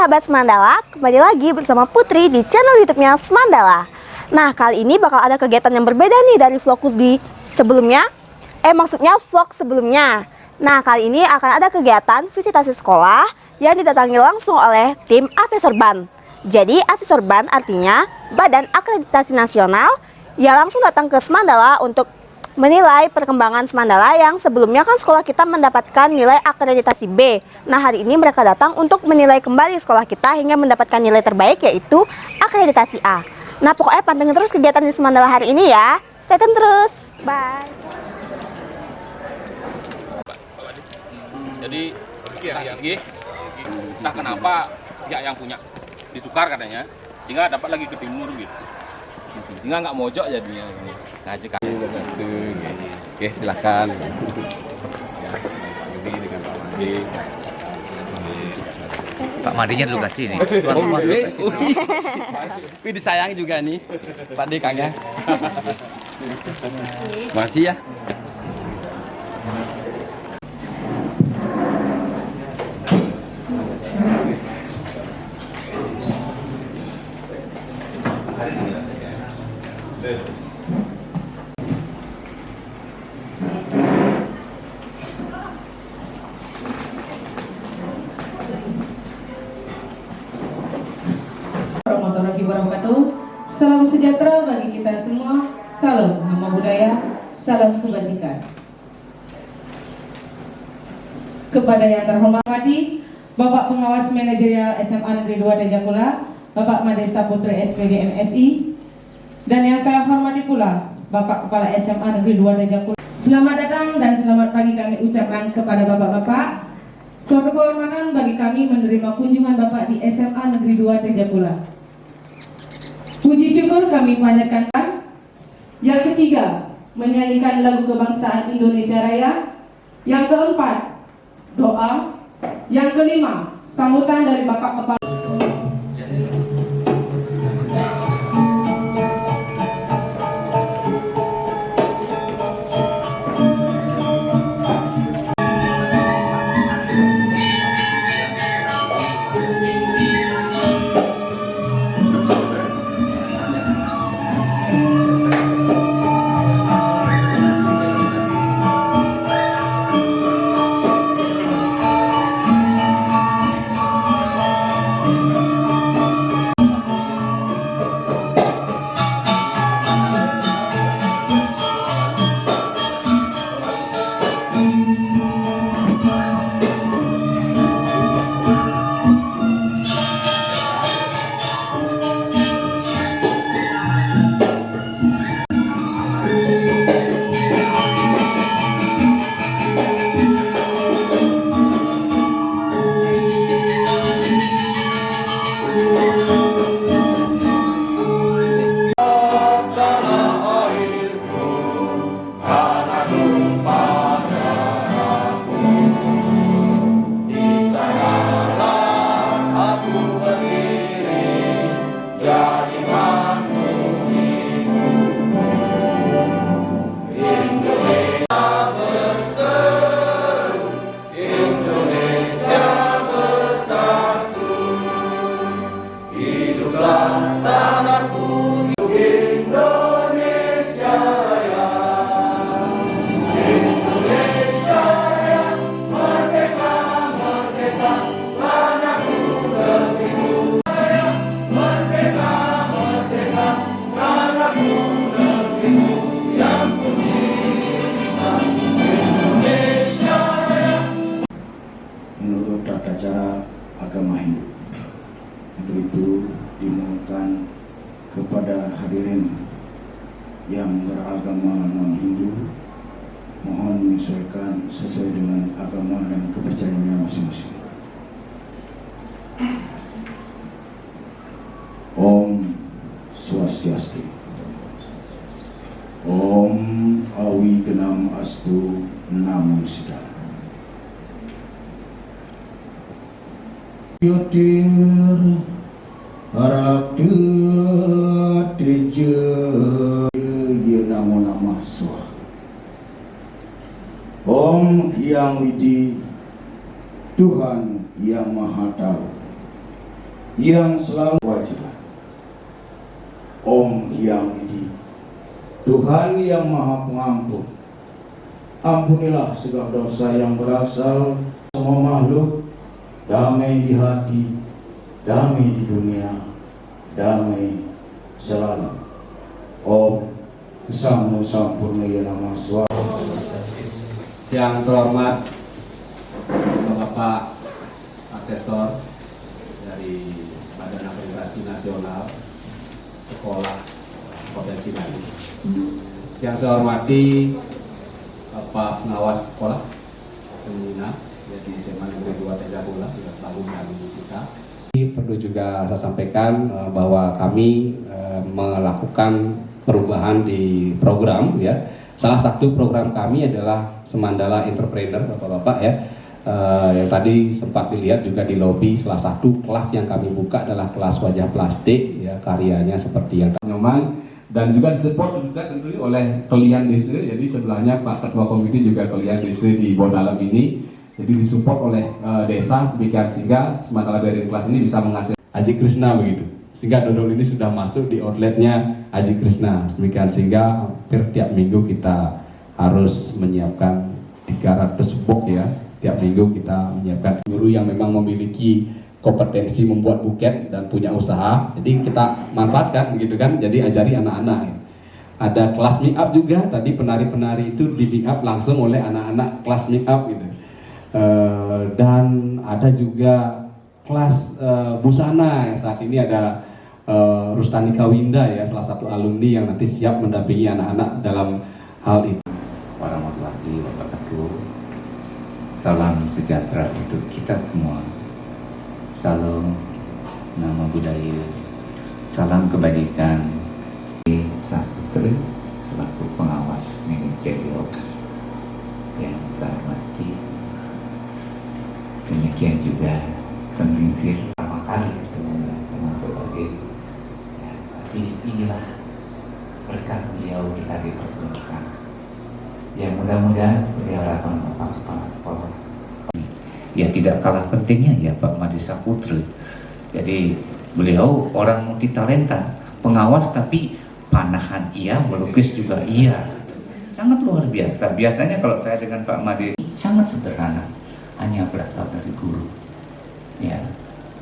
sahabat Semandala, kembali lagi bersama Putri di channel YouTube-nya Semandala. Nah, kali ini bakal ada kegiatan yang berbeda nih dari vlogku di sebelumnya. Maksudnya vlog sebelumnya. Nah, kali ini akan ada kegiatan visitasi sekolah yang didatangi langsung oleh tim asesor BAN. Jadi, asesor BAN artinya Badan Akreditasi Nasional yang langsung datang ke Semandala untuk menilai perkembangan Semandala yang sebelumnya kan sekolah kita mendapatkan nilai akreditasi B. Nah, hari ini mereka datang untuk menilai kembali sekolah kita hingga mendapatkan nilai terbaik, yaitu akreditasi A. Nah, pokoknya pantengin terus kegiatan di Semandala hari ini ya. Stay tune terus. Bye. Jadi entah kenapa pihak yang punya ditukar katanya, sehingga dapat lagi ke timur gitu. Sehingga nggak mojok jadinya ini. Ngajak oke, silakan. Pak Madinya dulu kasih nih. Tapi disayangi juga nih Pak Dekang ya. Masih ya. Warahmatullahi wabarakatuh. Salam sejahtera bagi kita semua. Salam nama budaya, salam kebajikan. Kepada yang terhormat Bapak Pengawas Manajerial SMA Negeri 2 Tejakula, Bapak Madesa Putri SPD MSI, dan yang saya hormati pula Bapak Kepala SMA Negeri 2 Tejakula. Selamat datang dan selamat pagi kami ucapkan kepada Bapak-bapak. Suatu kehormatan bagi kami menerima kunjungan Bapak di SMA Negeri 2 Tejakula. Puji syukur kami panjatkan. Yang ketiga, menyanyikan lagu kebangsaan Indonesia Raya. Yang keempat, doa. Yang kelima, sambutan dari Bapak Kepala. Menurut tata cara agama Hindu. Untuk itu dimohonkan kepada hadirin yang beragama non-Hindu, mohon menyesuaikan sesuai dengan agama dan kepercayaannya masing-masing. Om Swastiastu. Om Awi Genam Astu Namo Buddhaya. Yotir harap teje ye namo namah swaha. Om Hyang Widi, Tuhan yang Maha Tahu. yang selalu kewajiban. Om Hyang Widi, Tuhan yang Maha Pengampun, ampunilah segala dosa yang berasal semua makhluk, damai di hati, damai di dunia, damai selalu. Om Samu Sampurnaya Nama Swara. Yang terhormat Bapak Asesor dari Badan Akreditasi Nasional Sekolah Potensi Maju. Yang saya hormati Bapak Pengawas Sekolah Pembina di SMA Negeri 2 Tejabula yang selalu mendampingi kita. Perlu juga saya sampaikan bahwa kami melakukan perubahan di program ya. Salah satu program kami adalah Semandala Entrepreneur, Bapak-bapak ya. Yang tadi sempat dilihat juga di lobi, salah satu kelas yang kami buka adalah kelas wajah plastik ya, karyanya seperti yang nyaman dan juga disupport juga tentunya oleh Kelian Distri. Jadi sebelahnya Pak Ketua Komite juga Kelian Distri di Bodalam ini. Jadi disupport oleh desa demikian sehingga Semandala dari kelas ini bisa menghasilkan Aji Krishna begitu. Sehingga dodol ini sudah masuk di outletnya Aji Krishna. Demikian sehingga hampir tiap minggu kita harus menyiapkan 300 box ya. Tiap minggu kita menyiapkan guru yang memang memiliki kompetensi membuat buket dan punya usaha. Jadi kita manfaatkan begitu kan. Jadi ajari anak-anak. Ada kelas make up juga. Tadi penari-penari itu di make up langsung oleh anak-anak kelas make up gitu. Dan ada juga kelas busana yang saat ini ada Rustani Kawinda ya, salah satu alumni yang nanti siap mendampingi anak-anak dalam hal itu. Warahmatullahi wabarakatuh. Salam sejahtera untuk kita semua. Salam nama budaya. Salam kebajikan. Saputra selaku pengawas manajerial yang saya hormati. Demikian juga pembincir pertama kali termasuk sebagai ya, tapi inilah berkat beliau kita dipertemukan. Yang mudah-mudahan seperti harapan Bapak Kepala Sekolah. Ya tidak kalah pentingnya ya Pak Made Saputra. Jadi beliau orang multi talenta, pengawas tapi panahan iya, melukis juga iya. Sangat luar biasa. Biasanya kalau saya dengan Pak Made sangat sederhana, hanya berasal dari guru. Ya,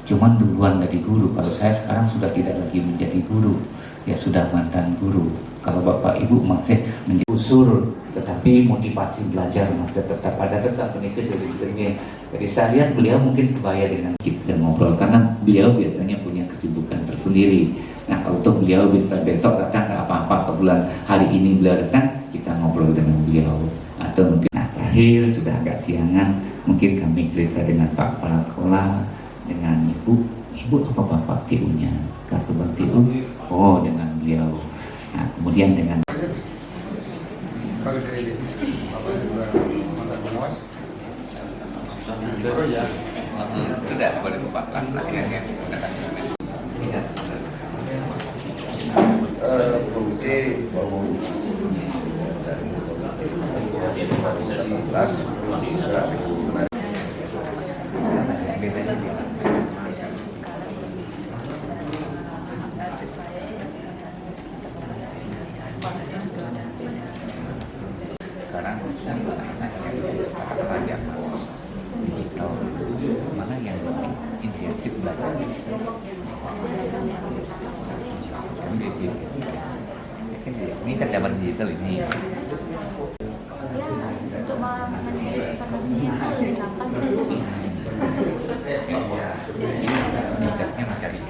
cuman duluan dari guru. Kalau saya sekarang sudah tidak lagi menjadi guru, ya sudah mantan guru. Kalau Bapak Ibu masih menjadi usul, tetapi motivasi belajar masih tetap ada saat menikah jadi. Jadi saya lihat beliau mungkin sebaya dengan kita ngobrol karena beliau biasanya punya kesibukan tersendiri. Nah kalau untuk beliau bisa besok datang nggak apa-apa, ke bulan hari ini beliau datang, kita ngobrol dengan beliau. Atau mungkin terakhir sudah agak siangan, mungkin kami cerita dengan Pak Kepala Sekolah, dengan Ibu apa Bapak TU-nya, Kasubag TU, oh dengan beliau. Nah kemudian dengan sudah boleh Bapak lahirnya Komite baru sekarang anak-anak yang katakanlah yang digital mana yang lebih intensif belajar ini kan zaman digital ini untuk mengenai informasinya itu lebih gampang mudahnya mencari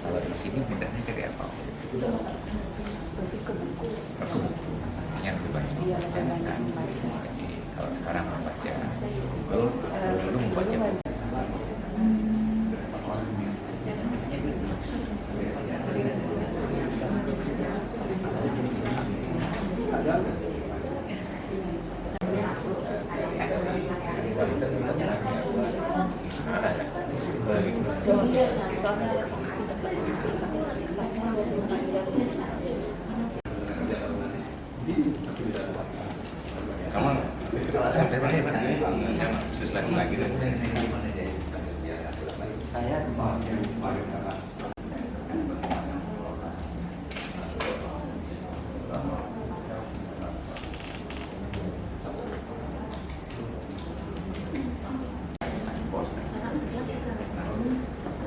kalau di sini mudahnya cari apa yang lebih banyak jadi kalau sekarang membaca Google dulu membaca saya di bawah yang paling atas.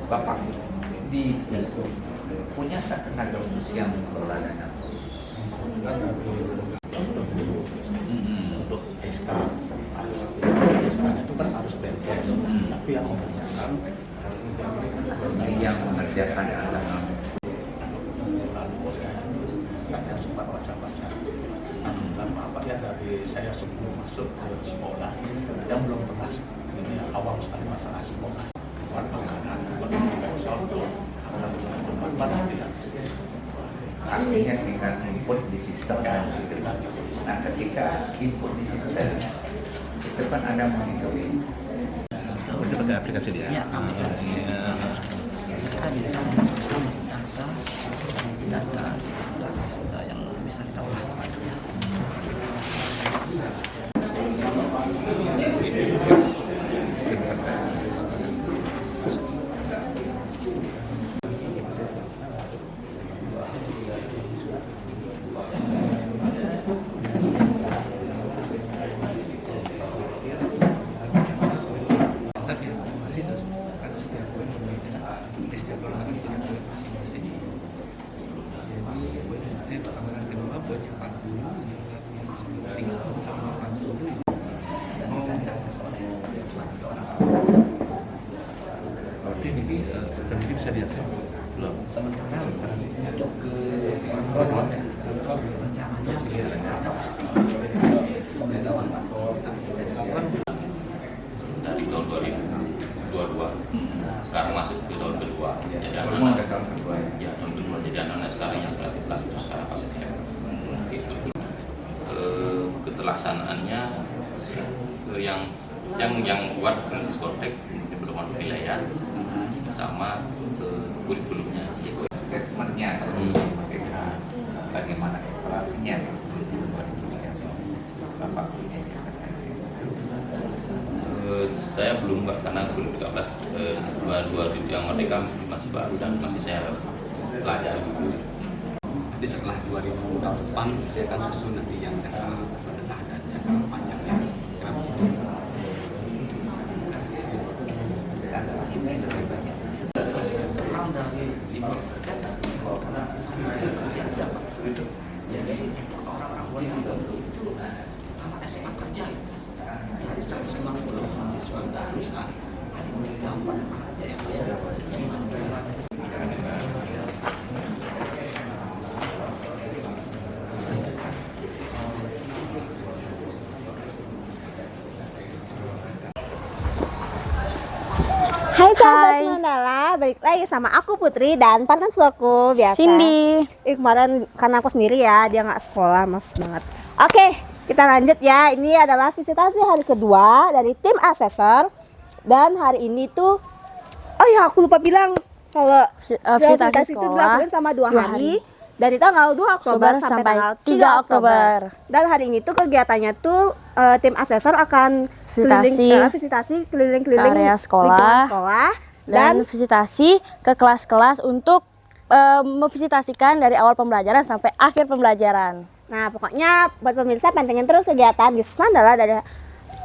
Bapak di punya tak tenaga khusus yang mengelola dana khusus? Untuk SK itu kan harus BPS, tapi yang mengerjakan adalah yang sempat baca-baca. Dan apa ya, dari saya sebelum masuk ke sekolah yang belum pernah ini awam sekali masalah sekolah. Artinya dengan input di sistem gitu. Nah, ketika input di sistem itu kan ada monitoring. Udah pakai aplikasi dia. Ya, aplikasinya kita bisa menemukan data sebatas yang bisa kita olah. Berarti ini sistem ini bisa diakses belum? Sementara untuk ke rencananya pemberitahuan dari tahun 2022 sekarang masuk ke tahun kedua, jadi Ada tahun kedua ya. ya tahun kedua, jadi anak-anak sekarang yang kelas 11 itu sekarang pas gitu. Ketelaksanaannya yang buat analisis konteks di pedoman wilayah sama kurikulumnya gitu. Assessmentnya mereka bagaimana operasinya sebelum dibuat publikasi. Bapak punya catatan. Saya belum Mbak, karena 2013 dua yang mereka masih baru dan masih saya pelajari dulu. Jadi setelah 2008 saya akan susun nanti yang jangka menengah dan jangka panjangnya. kurang dari 5% karena kerja aja Pak. Jadi orang-orang boleh itu tamat SMA kerja itu dari 150 mahasiswa lulusan ada yang gampang aja ya Pak ya. Hai sahabat Hai. Mandala, balik lagi sama aku Putri dan partner vlogku biasa. Cindy. Kemarin karena aku sendiri ya, dia nggak sekolah, mas banget. Oke, kita lanjut ya. Ini adalah visitasi hari kedua dari tim asesor. Dan hari ini tuh, oh ya aku lupa bilang kalau Visitasi itu sekolah dilakukan sama dua 2 hari. Dari tanggal 2 Oktober sampai tanggal 3 Oktober. Dan hari ini tuh kegiatannya tuh tim asesor akan visitasi keliling-keliling ke area lingkungan sekolah, dan dan visitasi ke kelas-kelas untuk memvisitasikan dari awal pembelajaran sampai akhir pembelajaran. nah pokoknya buat pemirsa pantengin terus kegiatan di Mandala dari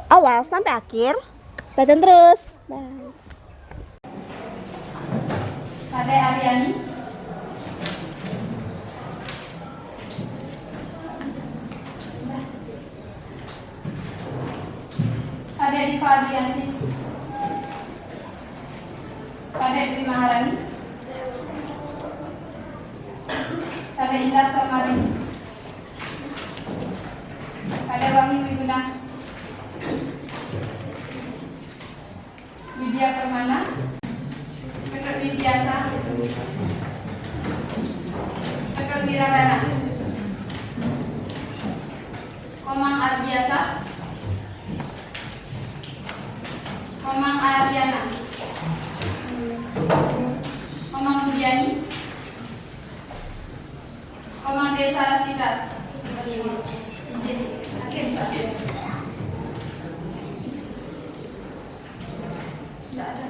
awal sampai akhir. Stay tune terus. Bye. Ade Aryani. Ade Diva Adrianti. Ade Dwi Maharani. Ade Indra Sarmadi. Ade Wahyu Wiguna. Widya Permana. Dr. Widyasa. Dr. Wiradana. Komang Ardiasa. Komang Aryana. Komang Budiani. Komang Desa Rastita. Izin. Oke, bisa. Tidak ada.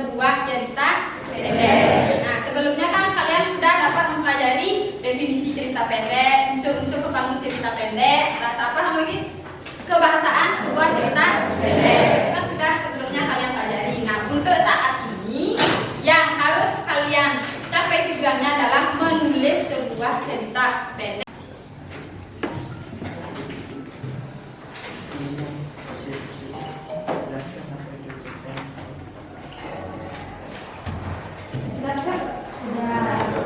sebuah cerita pendek. Nah, sebelumnya kan kalian sudah dapat mempelajari definisi cerita pendek, unsur-unsur pembangun cerita pendek, dan apa lagi? Kebahasaan sebuah cerita pendek. Kan sudah sebelumnya kalian pelajari. Nah, untuk saat ini yang harus kalian capai tujuannya adalah menulis sebuah cerita pendek.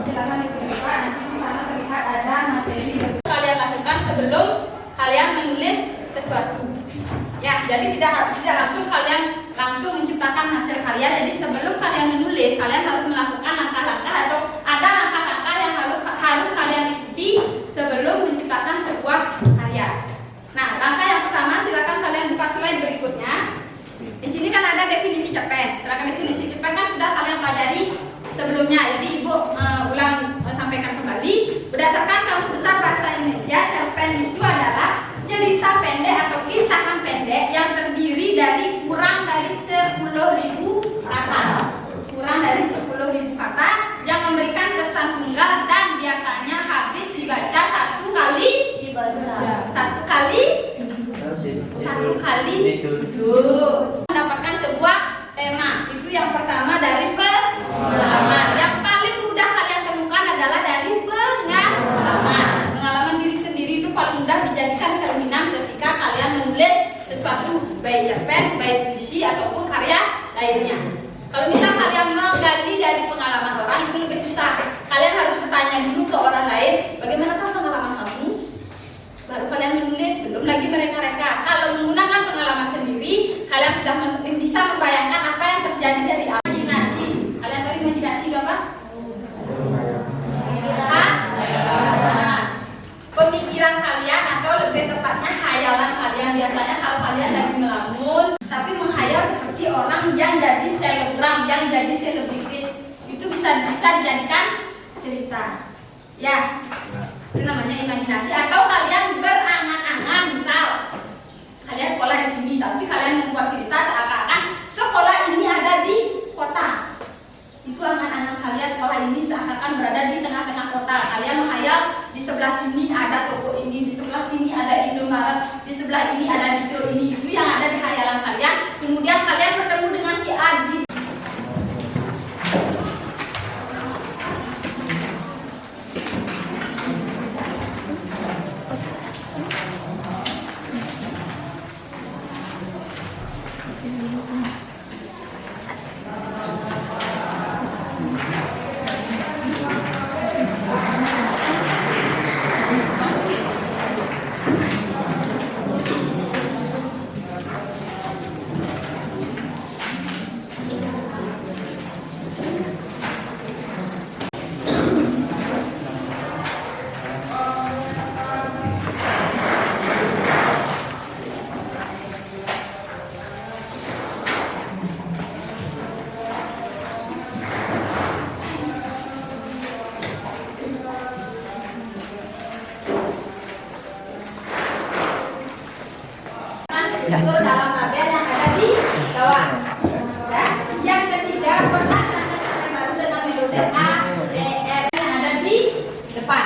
Silakan ikuti Pak, nanti di sana terlihat ada materi yang kalian lakukan sebelum kalian menulis sesuatu. Ya, jadi tidak langsung kalian langsung menciptakan hasil karya. Jadi sebelum kalian menulis, kalian harus melakukan langkah-langkah atau ada langkah-langkah yang harus kalian ikuti sebelum menciptakan sebuah karya. Nah, langkah yang pertama silakan kalian buka slide berikutnya. Di sini kan ada definisi cerpen. Silakan definisi cerpen kan sudah kalian pelajari sebelumnya. Jadi Ibu ulang sampaikan kembali. Berdasarkan Kamus Besar Bahasa Indonesia, cerpen itu adalah cerita pendek atau kisahan pendek yang terdiri dari kurang dari 10.000 kata. Kurang dari 10.000 kata yang memberikan kesan tunggal dan biasanya habis dibaca satu kali mendapatkan sebuah tema. Itu yang pertama dari pengalaman. Yang paling mudah kalian temukan adalah dari pengalaman. Pengalaman diri sendiri itu paling mudah dijadikan cerminan ketika kalian menulis sesuatu, baik cerpen, baik puisi ataupun karya lainnya. Kalau misal kalian menggali dari pengalaman orang itu lebih susah. Kalian harus bertanya dulu ke orang lain, bagaimanakah pengalaman kamu? Baru kalian menulis, belum lagi mereka-reka. Kalau menggunakan pengalaman sendiri, kalian sudah bisa membayangkan apa yang terjadi dari imajinasi. Kalian tahu imajinasi itu apa? Pemikiran kalian atau lebih tepatnya khayalan kalian. Biasanya kalau kalian lagi melamun, tapi menghayal seperti orang yang jadi selebgram, yang jadi selebritis, itu bisa dijadikan cerita. Ya. Itu namanya imajinasi. Atau kalian berangan-angan, misal kalian sekolah di sini tapi kalian membuat cerita seakan-akan sekolah ini ada di kota. Itu angan-angan kalian, sekolah ini seakan-akan berada di tengah-tengah kota. Kalian menghayal di sebelah sini ada toko ini, di sebelah sini ada Indomaret, di sebelah ini ada distro ini. Itu yang ada di khayalan kalian. Kemudian kalian bertemu dengan si Adi. Tutur dalam tabel yang ada di bawah. Ya. Yang ketiga, kotak yang baru dengan metode A, D, R yang ada di depan.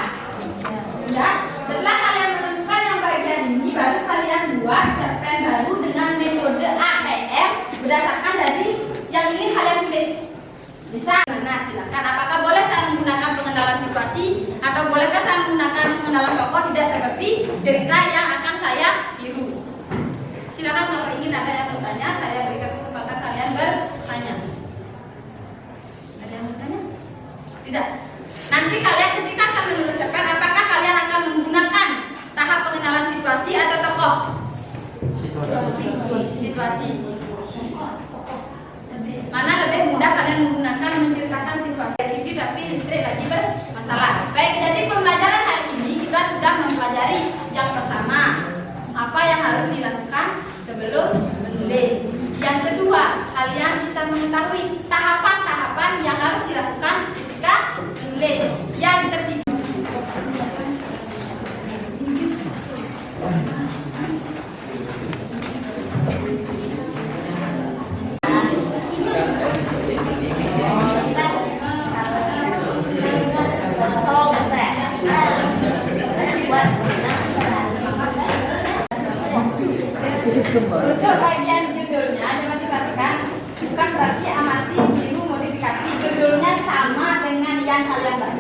Ya. Setelah kalian menemukan yang bagian ini, baru kalian buat cerpen baru dengan metode A, D, R berdasarkan dari yang ingin kalian tulis. Bisa? Nah, silakan. Apakah boleh saya menggunakan pengenalan situasi atau bolehkah saya menggunakan pengenalan tokoh tidak seperti cerita yang akan saya tiru? Silakan kalau ingin ada yang bertanya, saya berikan kesempatan kalian bertanya. Ada yang bertanya? Tidak. Nanti kalian ketika akan menulis cerpen, apakah kalian akan menggunakan tahap pengenalan situasi atau tokoh? Situasi. Mana lebih mudah kalian menggunakan menceritakan situasi Siti tapi listrik lagi bermasalah. Baik, jadi pembelajaran hari ini kita sudah mempelajari yang pertama, apa yang harus dilakukan sebelum menulis. Yang kedua, kalian bisa mengetahui tahapan-tahapan yang harus dilakukan ketika menulis. Yang ketiga,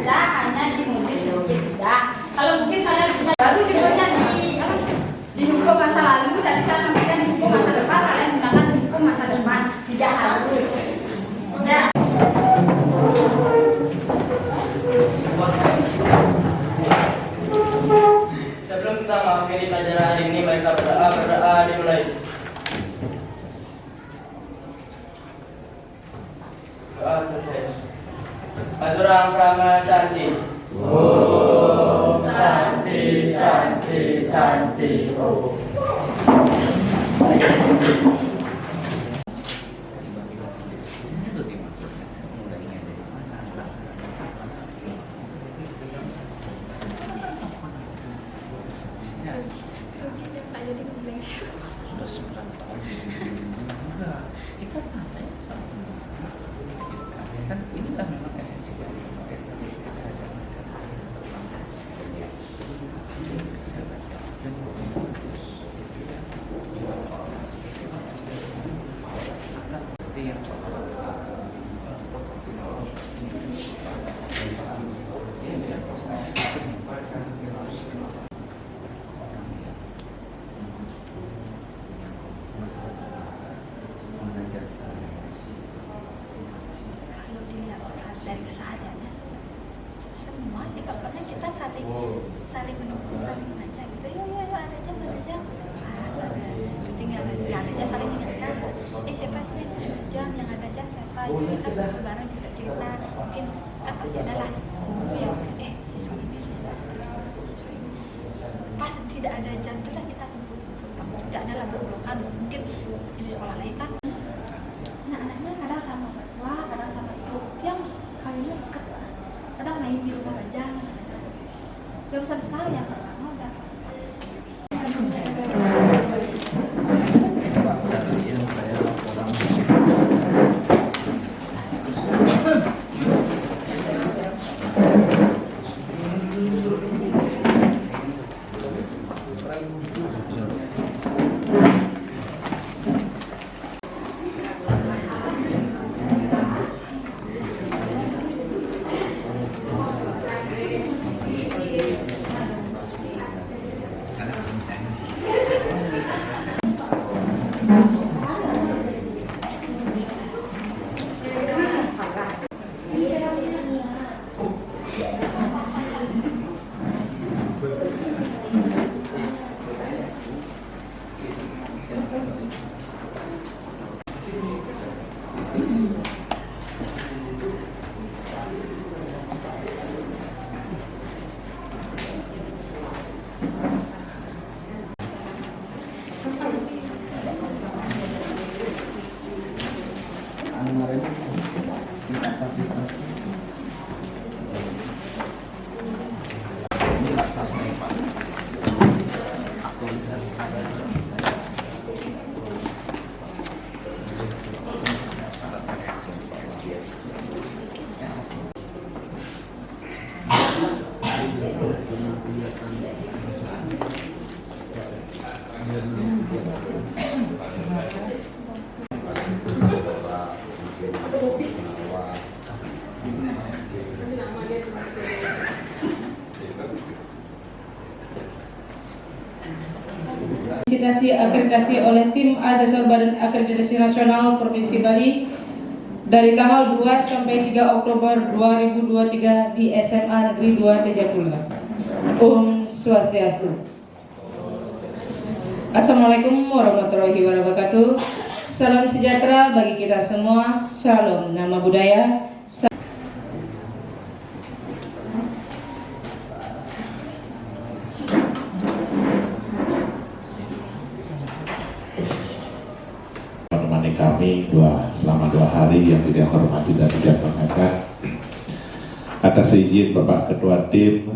saja, hanya dimundur sedikit tidak. Kalau mungkin kalian punya baru judulnya di hukum masa lalu, dan saya sampaikan di hukum masa depan, kalian gunakan di hukum masa depan, tidak harus. Ya. Sebelum kita mengakhiri pelajaran hari ini, baiklah berdoa dimulai. Doa selesai. Aturang Prama Santi. Om Santi Santi Santi Om. Sudah 9 tahun enggak, kita santai kan, inilah memang esensi dari Kalau dilihat dari kesehariannya semua sih, kalau soalnya kita saling mendukung, saling baca gitu. Yo ada jam pas tinggal nggak ada jam, saling ingatkan. Siapa sih yang ada jam, siapa? Jadi kita bareng juga cerita, mungkin kan pasti adalah guru yang mungkin siswa ini siswa ini pas tidak ada jam itulah kita kumpul, tidak ada lagu-lagukan. Mungkin di sekolah lain kan anak-anaknya kadang sama tua, kadang sama ibu, yang kayaknya dekat, kadang main di rumah aja. Belum besar yang pertama udah akreditasi oleh tim asesor Badan Akreditasi Nasional Provinsi Bali dari tanggal 2 sampai 3 Oktober 2023 di SMA Negeri 2 Tejakula. Om Swastiastu. Assalamualaikum warahmatullahi wabarakatuh. Salam sejahtera bagi kita semua. Shalom. Nama budaya. Kami selama 2 hari yang tidak hormati dan tidak banggakan. Atas izin Bapak Ketua Tim,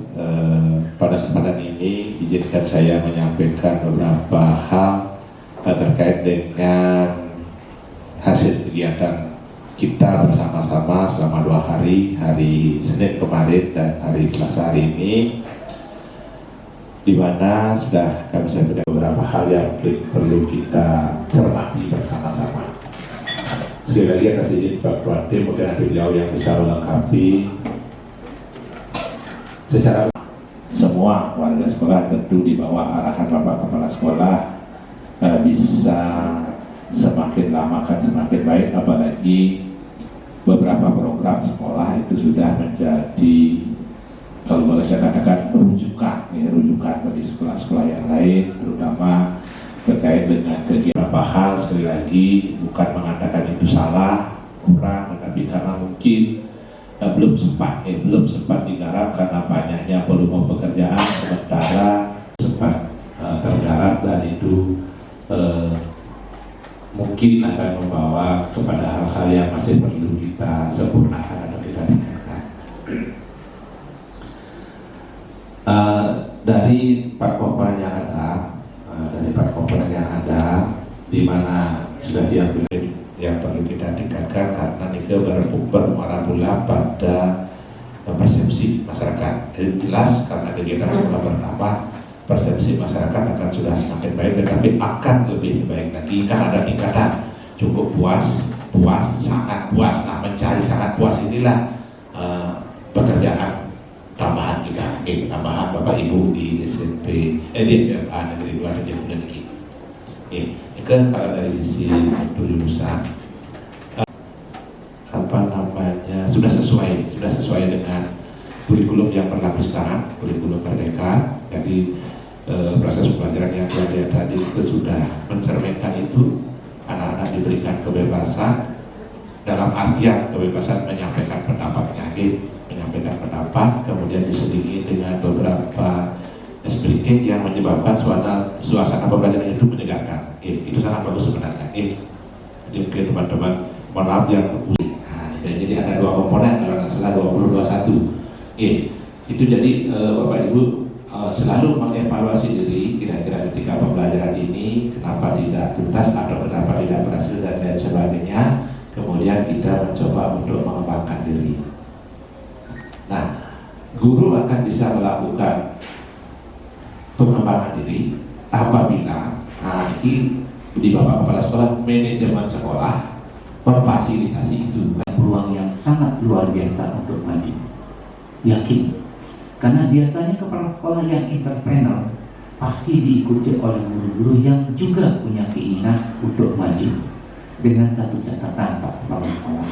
pada kesempatan ini izinkan saya menyampaikan beberapa hal terkait dengan hasil kegiatan kita bersama-sama selama 2 hari, hari Senin kemarin dan hari Selasa hari ini, di mana sudah kami sampaikan beberapa hal yang perlu kita cermati bersama-sama. Sekali lagi atas izin Pak Ketua Tim, mungkin nanti beliau yang bisa melengkapi secara semua warga sekolah tentu di bawah arahan Bapak Kepala Sekolah bisa semakin lama akan semakin baik, apalagi beberapa program sekolah itu sudah menjadi, kalau boleh saya katakan, rujukan bagi sekolah-sekolah yang lain, terutama terkait dengan kegiatan. Beberapa hal, sekali lagi, bukan mengatakan itu salah, kurang, tetapi karena mungkin belum sempat digarap karena banyaknya volume pekerjaan, sementara sempat tergarap, dan itu mungkin akan membawa kepada hal-hal yang masih perlu kita sempurnakan atau kita tingkatkan. Dari 4 komponen yang ada, di mana sudah diambil yang perlu kita tingkatkan karena ini bermuara pula pada persepsi masyarakat. Jadi jelas karena kegiatan sekolah bertambah, persepsi masyarakat akan sudah semakin baik, tetapi akan lebih baik lagi. Kan ada tingkatan cukup puas, sangat puas. Nah, mencari sangat puas inilah pekerjaan tambahan kita, tambahan Bapak Ibu di di SMA Negeri 2 Tanjung Legi. Itu kalau dari sisi lulusan sudah sesuai dengan kurikulum yang berlaku sekarang, kurikulum Merdeka. Jadi proses pembelajaran yang telah tadi itu sudah mencerminkan itu, anak-anak diberikan kebebasan dalam artian kebebasan menyampaikan pendapatnya, menyampaikan pendapat, kemudian diselingi dengan beberapa speaking yang menyebabkan suasana pembelajaran itu menyegarkan. Itu sangat bagus sebenarnya. Jadi mungkin teman-teman mohon maaf yang terputus. Jadi ada 2 komponen, kalau nggak salah 2021. Itu jadi Bapak Ibu selalu mengevaluasi diri, kira-kira ketika pembelajaran ini kenapa tidak tuntas atau kenapa tidak berhasil dan lain sebagainya. Kemudian kita mencoba untuk mengembangkan diri. Nah, guru akan bisa melakukan pengembangan diri apabila ini di Bapak Kepala Sekolah, manajemen sekolah memfasilitasi itu. Peluang yang sangat luar biasa untuk maju. Yakin. Karena biasanya kepala sekolah yang entrepreneur pasti diikuti oleh guru-guru yang juga punya keinginan untuk maju. Dengan satu catatan, Pak Kepala Sekolah,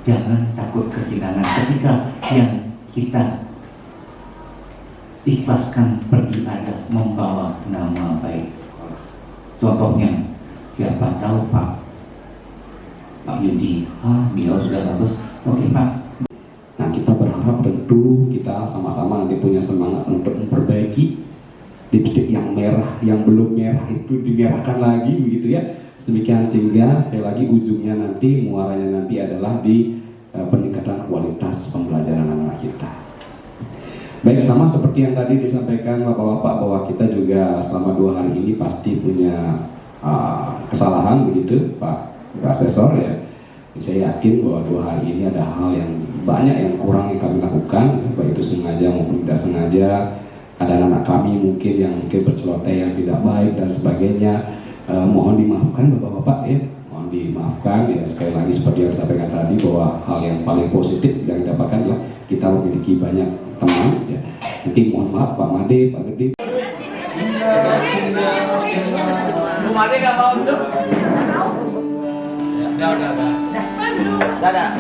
jangan takut kehilangan ketika yang kita ikhlaskan pergi ada membawa nama baik sekolah. Contohnya, siapa tahu Pak Yudi, beliau sudah bagus. Oke Pak. Nah, kita berharap tentu kita sama-sama nanti punya semangat untuk memperbaiki di titik yang merah, yang belum merah itu dimerahkan lagi, begitu ya. Demikian sehingga sekali lagi ujungnya nanti, muaranya nanti adalah di peningkatan kualitas pembelajaran anak-anak kita. Baik, sama seperti yang tadi disampaikan Bapak-Bapak bahwa kita juga selama 2 hari ini pasti punya kesalahan, begitu Pak Asesor ya. Saya yakin bahwa 2 hari ini ada hal yang banyak yang kurang yang kami lakukan, baik itu sengaja maupun tidak sengaja. Ada anak kami mungkin yang berceloteh yang tidak baik dan sebagainya. Mohon dimaafkan Bapak-Bapak ya, mohon dimaafkan ya. Sekali lagi seperti yang disampaikan tadi bahwa hal yang paling positif yang didapatkan adalah kita memiliki banyak teman ya. Nanti mohon maaf Pak Made, Pak Gede. Bu Made nggak mau duduk? Udah.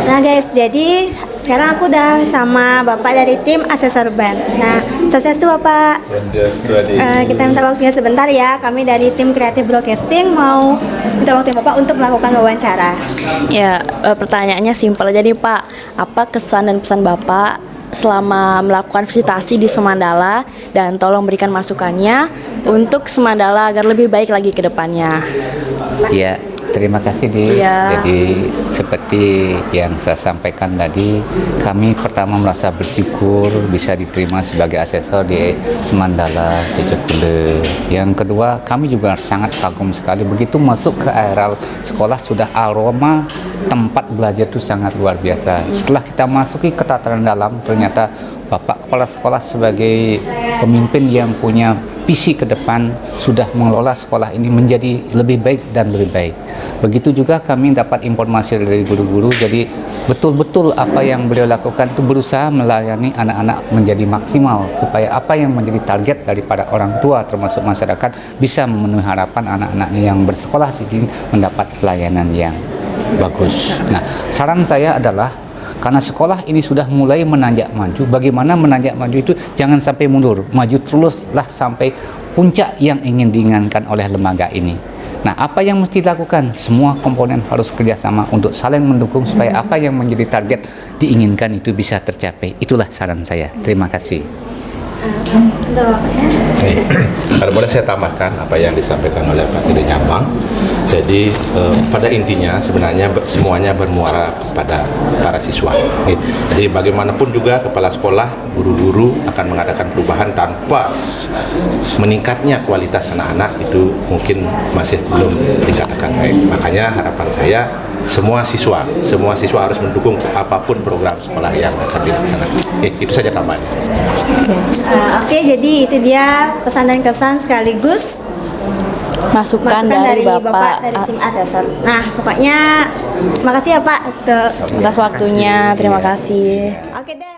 Nah guys, jadi sekarang aku udah sama Bapak dari tim asesor band. Nah, sukses tuh Bapak. Kita minta waktunya sebentar ya. Kami dari tim kreatif broadcasting mau minta waktu Bapak untuk melakukan wawancara. Ya, pertanyaannya simpel. Jadi Pak, apa kesan dan pesan Bapak selama melakukan visitasi di Semandala, dan tolong berikan masukannya untuk Semandala agar lebih baik lagi ke depannya. Ya, Terima kasih Di. Iya. Jadi seperti yang saya sampaikan tadi, kami pertama merasa bersyukur bisa diterima sebagai asesor di Semandala Tejokule. Yang kedua, kami juga sangat kagum sekali begitu masuk ke areal sekolah sudah aroma tempat belajar itu sangat luar biasa. Setelah kita masuki ke tataran dalam, ternyata Bapak Kepala Sekolah sebagai pemimpin yang punya visi ke depan sudah mengelola sekolah ini menjadi lebih baik dan lebih baik. Begitu juga kami dapat informasi dari guru-guru, jadi betul-betul apa yang beliau lakukan itu berusaha melayani anak-anak menjadi maksimal supaya apa yang menjadi target daripada orang tua termasuk masyarakat bisa memenuhi harapan anak-anaknya yang bersekolah di sini mendapat pelayanan yang bagus. Nah, saran saya adalah karena sekolah ini sudah mulai menanjak maju, bagaimana menanjak maju itu jangan sampai mundur, maju teruslah sampai puncak yang ingin diinginkan oleh lembaga ini. Nah, apa yang mesti dilakukan? Semua komponen harus kerjasama untuk saling mendukung supaya apa yang menjadi target diinginkan itu bisa tercapai. Itulah saran saya. Terima kasih. Kalau boleh saya tambahkan apa yang disampaikan oleh Pak Gede Nyambang. Jadi pada intinya sebenarnya semuanya bermuara pada para siswa. Jadi bagaimanapun juga kepala sekolah, guru-guru akan mengadakan perubahan tanpa meningkatnya kualitas anak-anak itu mungkin masih belum dikatakan baik. Makanya harapan saya semua siswa harus mendukung apapun program sekolah yang akan dilaksanakan. Itu saja tambahannya. Oke, jadi itu dia pesan dan kesan sekaligus Masukan dari Bapak dari tim asesor. Nah, pokoknya makasih ya Pak atas waktunya. Terima kasih. Oke deh.